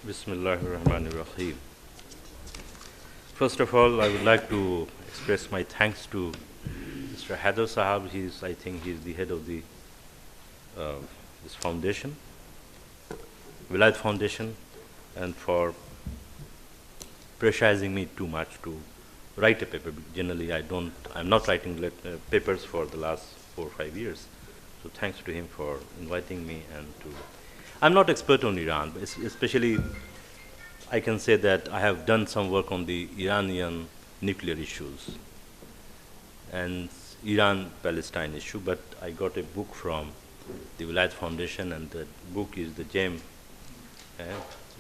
Bismillahirrahmanirrahim. First of all, I would like to express my thanks to Mr. Haider Sahab. I think he's the head of the this foundation, Welayat Foundation, and for pressurizing me too much to write a paper. Generally, I'm not writing papers for the last 4 or 5 years. So thanks to him for inviting me I'm not expert on Iran, but especially I can say that I have done some work on the Iranian nuclear issues and Iran-Palestine issue, but I got a book from the Welayat Foundation, and the book is the gem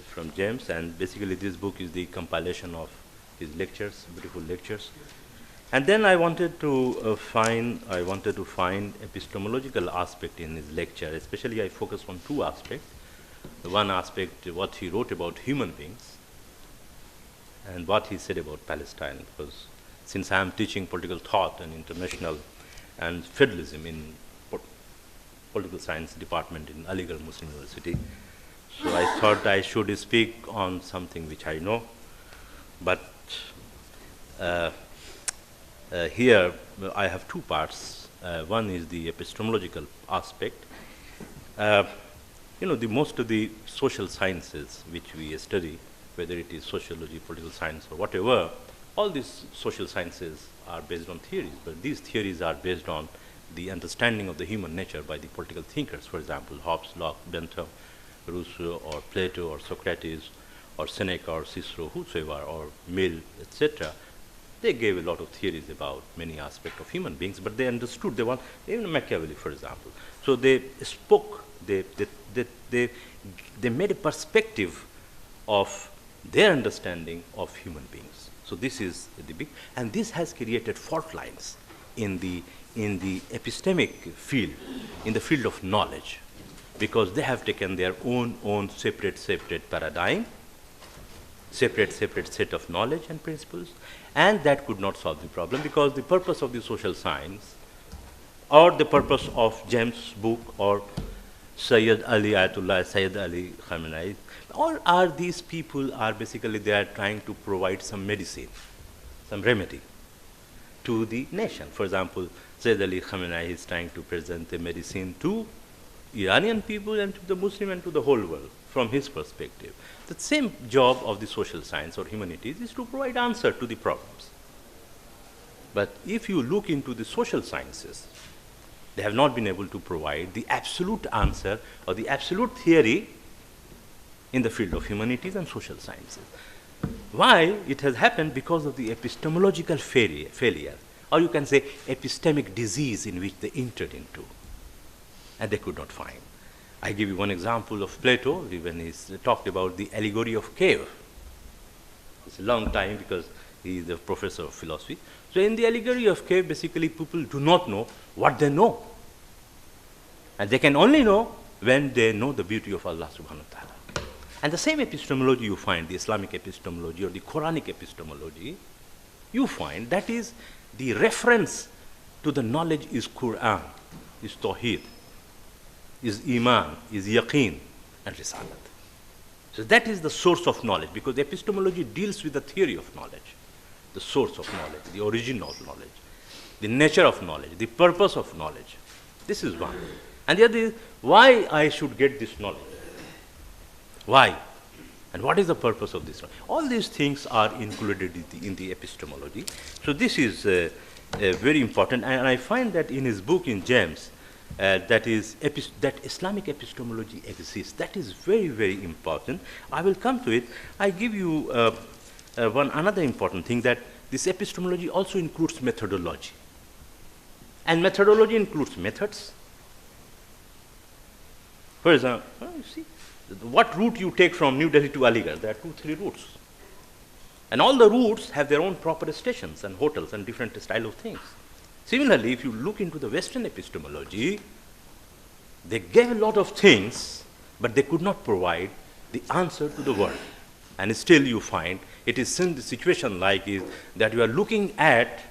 from James, and basically this book is the compilation of his lectures, beautiful lectures. And then I wanted to find epistemological aspect in his lecture. Especially I focused on 2 aspects. The one aspect, what he wrote about human beings, and what he said about Palestine. Because since I am teaching political thought and international and federalism in political science department in Aligarh Muslim University, so I thought I should speak on something which I know. But here I have 2 parts. One is the epistemological aspect. Most of the social sciences which we study, whether it is sociology, political science, or whatever, all these social sciences are based on theories, but these theories are based on the understanding of the human nature by the political thinkers. For example, Hobbes, Locke, Bentham, Rousseau, or Plato, or Socrates, or Seneca, or Cicero, whosoever, or Mill, etc. They gave a lot of theories about many aspects of human beings, but they understood, even Machiavelli, for example. So they spoke, they made a perspective of their understanding of human beings. So this is the big, and this has created fault lines in the epistemic field, in the field of knowledge, because they have taken their own separate paradigm, separate set of knowledge and principles, and that could not solve the problem, because the purpose of the social science, or the purpose of James' book, or Ayatullah Syed Ali Khamenei, all are these people are basically they are trying to provide some medicine, some remedy to the nation. For example, Syed Ali Khamenei is trying to present the medicine to Iranian people and to the Muslim and to the whole world from his perspective. The same job of the social science or humanities is to provide answer to the problems. But if you look into the social sciences, they have not been able to provide the absolute answer or the absolute theory in the field of humanities and social sciences. Why? It has happened because of the epistemological failure, or you can say epistemic disease in which they entered into, and they could not find. I give you one example of Plato when he talked about the allegory of cave. It's a long time because he is a professor of philosophy. So in the allegory of cave, basically people do not know what they know. And they can only know when they know the beauty of Allah subhanahu wa ta'ala. And the same epistemology you find, the Islamic epistemology or the Quranic epistemology, you find that is the reference to the knowledge is Quran, is Tawheed, is Iman, is Yaqeen, and Risalat. So that is the source of knowledge, because epistemology deals with the theory of knowledge, the source of knowledge, the origin of knowledge, the nature of knowledge, the purpose of knowledge. This is one. And the other is why I should get this knowledge. Why? And what is the purpose of this? All these things are included in the epistemology. So this is very important. And I find that in his book in James, that Islamic epistemology exists. That is very, very important. I will come to it. I give you another important thing, that this epistemology also includes methodology. And methodology includes methods. For example, you see, what route you take from New Delhi to Aligarh, there are 2-3 routes. And all the routes have their own proper stations and hotels and different style of things. Similarly, if you look into the Western epistemology, they gave a lot of things, but they could not provide the answer to the world. And still you find it is in the situation like is that you are looking at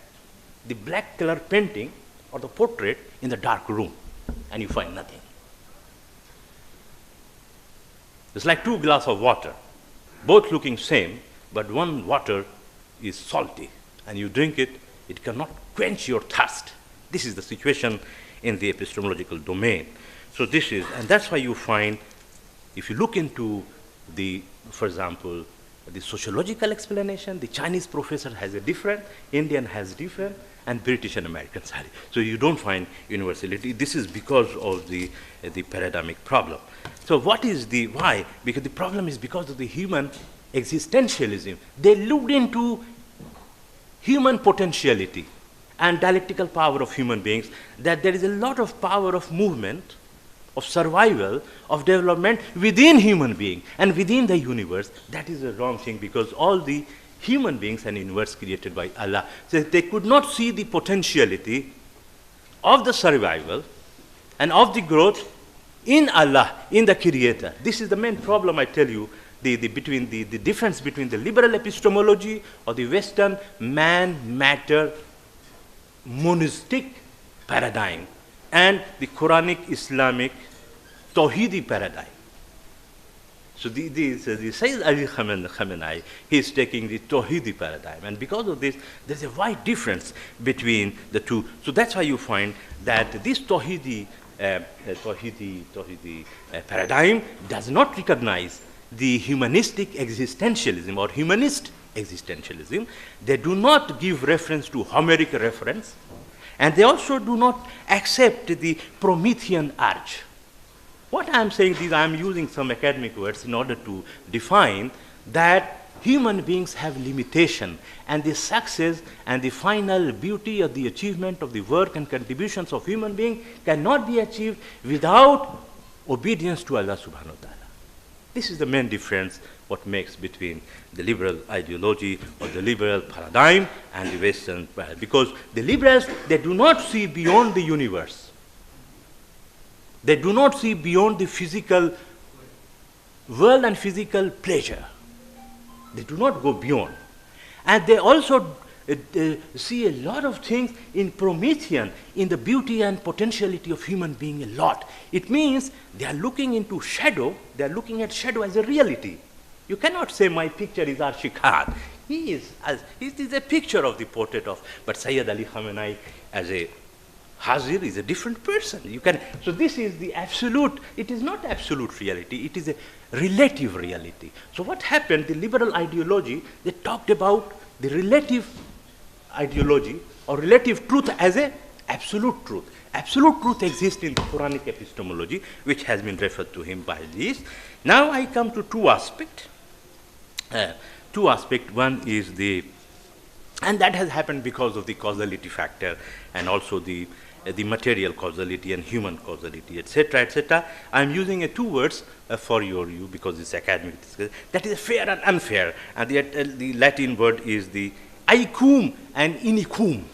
the black color painting or the portrait in the dark room, and you find nothing. It's like 2 glasses of water. both looking same, but one water is salty, and you drink it, it cannot quench your thirst. This is the situation in the epistemological domain. So this is, and that's why you find, if you look into the, for example, the sociological explanation, the Chinese professor has a different, Indian has different, and British and Americans have it. So you don't find universality. This is because of the paradigmic problem. So what is the, why? Because the problem is because of the human existentialism. They looked into human potentiality and dialectical power of human beings, that there is a lot of power of movement, of survival, of development within human being and within the universe. That is a wrong thing, because all the human beings and universe created by Allah, so they could not see the potentiality of the survival and of the growth in Allah, in the Creator. This is the main problem, I tell you, the difference between the liberal epistemology or the Western man-matter monistic paradigm and the Quranic Islamic Tawhidi paradigm. So the Syed Ali Khamenei, he is taking the Tawhidi paradigm, and because of this, there's a wide difference between the two. So that's why you find that this Tawhidi paradigm does not recognize the humanistic existentialism or humanist existentialism. They do not give reference to Homeric reference, and they also do not accept the Promethean urge. What I am saying is, I am using some academic words in order to define that human beings have limitation, and the success and the final beauty of the achievement of the work and contributions of human being cannot be achieved without obedience to Allah subhanahu wa ta'ala. This is the main difference what makes between the liberal ideology or the liberal paradigm and the Western paradigm. Because the liberals, they do not see beyond the universe. They do not see beyond the physical world and physical pleasure. They do not go beyond. And they also see a lot of things in Promethean, in the beauty and potentiality of human being a lot. It means they are looking into shadow, they are looking at shadow as a reality. You cannot say my picture is Arshi Khan. He is a picture of the portrait of, but Syed Ali Khamenei as a Hazir is a different person. So this is the absolute, it is not absolute reality, it is a relative reality. So what happened, the liberal ideology, they talked about the relative ideology or relative truth as a absolute truth. Absolute truth exists in the Quranic epistemology, which has been referred to him by this. Now I come to two aspects. One is and that has happened because of the causality factor and also the material causality and human causality, etc., etc. I am using two words for you because it's academic discussion. That is fair and unfair, and the Latin word is the aicum and inicum.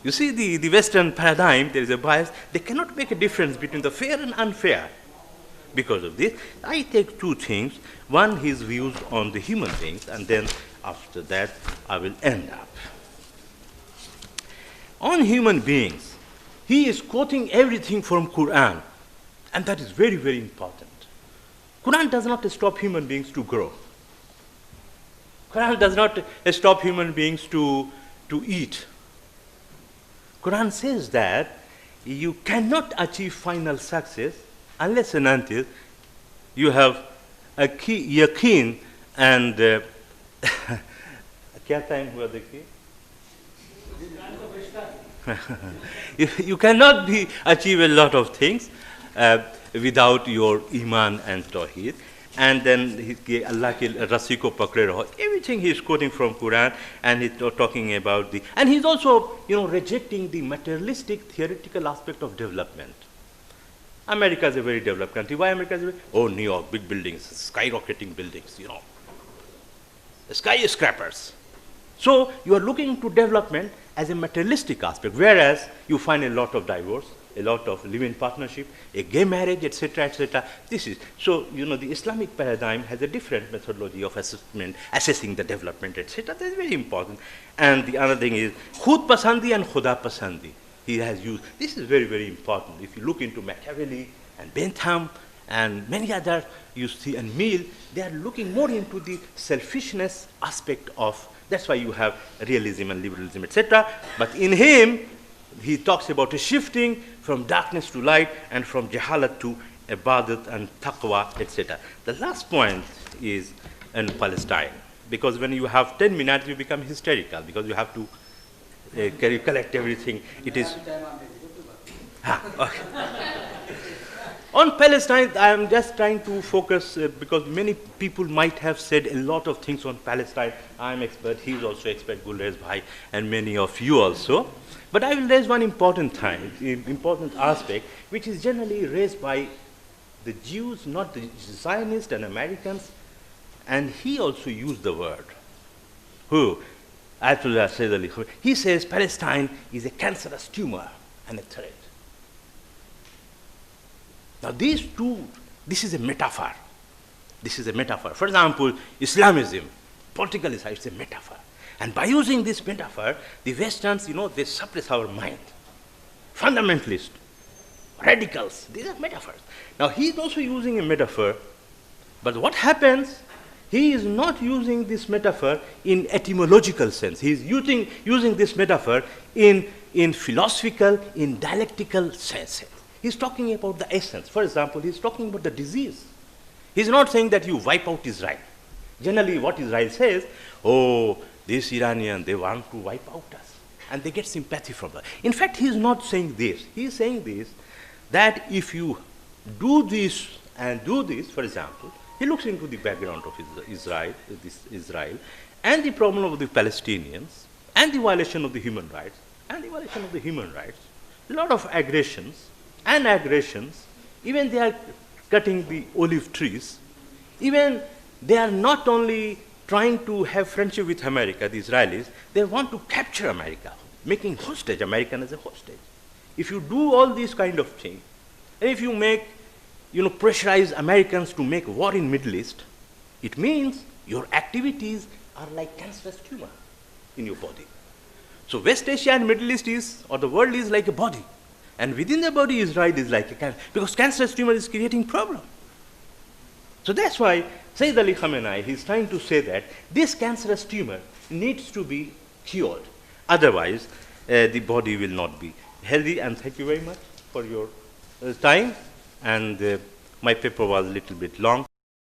You see, the Western paradigm, there is a bias. They cannot make a difference between the fair and unfair. Because of this, I take two things. One, his views on the human beings, and then after that, I will end up. On human beings, he is quoting everything from Quran, and that is very, very important. Quran does not stop human beings to grow. Quran does not stop human beings to eat. Quran says that you cannot achieve final success unless and until you have a yaqeen and kya time hua dekhiye? You cannot achieve a lot of things without your iman and tawheed. And then Allah ke rasi ko pakde raho. Everything he is quoting from Quran, and he's talking about and he's also rejecting the materialistic theoretical aspect of development. America is a very developed country. Why America is New York, big buildings, skyrocketing buildings, skyscrapers. So you are looking into development as a materialistic aspect, whereas you find a lot of divorce, a lot of live-in partnership, a gay marriage, etc., etc. This is so. The Islamic paradigm has a different methodology of assessing the development, etc. That's very important. And the other thing is khud pasandi and khuda pasandi. He has used. This is very, very important. If you look into Machiavelli and Bentham and many other, you see, and Mill, they are looking more into the selfishness aspect of, that's why you have realism and liberalism, etc. But in him, he talks about a shifting from darkness to light and from jahalat to ibadat and taqwa, etc. The last point is in Palestine, because when you have 10 minutes, you become hysterical, because you have to collect everything. It is... Okay. On Palestine, I am just trying to focus because many people might have said a lot of things on Palestine. I am expert, he is also expert, Gulrez Bhai, and many of you also. But I will raise one important aspect, which is generally raised by the Jews, not the Zionists and Americans, and he also used the word. Who? Ayatullah Syed Ali Khamenei. He says Palestine is a cancerous tumor and a threat. Now these two, this is a metaphor. This is a metaphor. For example, Islamism, political Islam, it's a metaphor. And by using this metaphor, the Westerns, they suppress our mind. Fundamentalists, radicals, these are metaphors. Now he is also using a metaphor, but what happens, he is not using this metaphor in etymological sense. He is using this metaphor in philosophical, in dialectical sense. He's talking about the essence. For example, he's talking about the disease. He's not saying that you wipe out Israel. Generally, what Israel says, oh, this Iranian, they want to wipe out us. And they get sympathy from that. In fact, he's not saying this. He's saying this, that if you do this and do this, for example, he looks into the background of Israel, and the problem of the Palestinians, and the violation of the human rights, a lot of aggressions, even they are cutting the olive trees, even they are not only trying to have friendship with America, the Israelis, they want to capture America, making hostage, American as a hostage. If you do all these kind of things, and if you make, pressurize Americans to make war in Middle East, it means your activities are like cancerous tumor in your body. So West Asia and Middle East is, or the world is like a body. And within the body, Israel is like a cancer, because cancerous tumor is creating problem. So that's why Syed Ali Khamenei, he's trying to say that this cancerous tumor needs to be cured. Otherwise, the body will not be healthy. And thank you very much for your time. And my paper was a little bit long.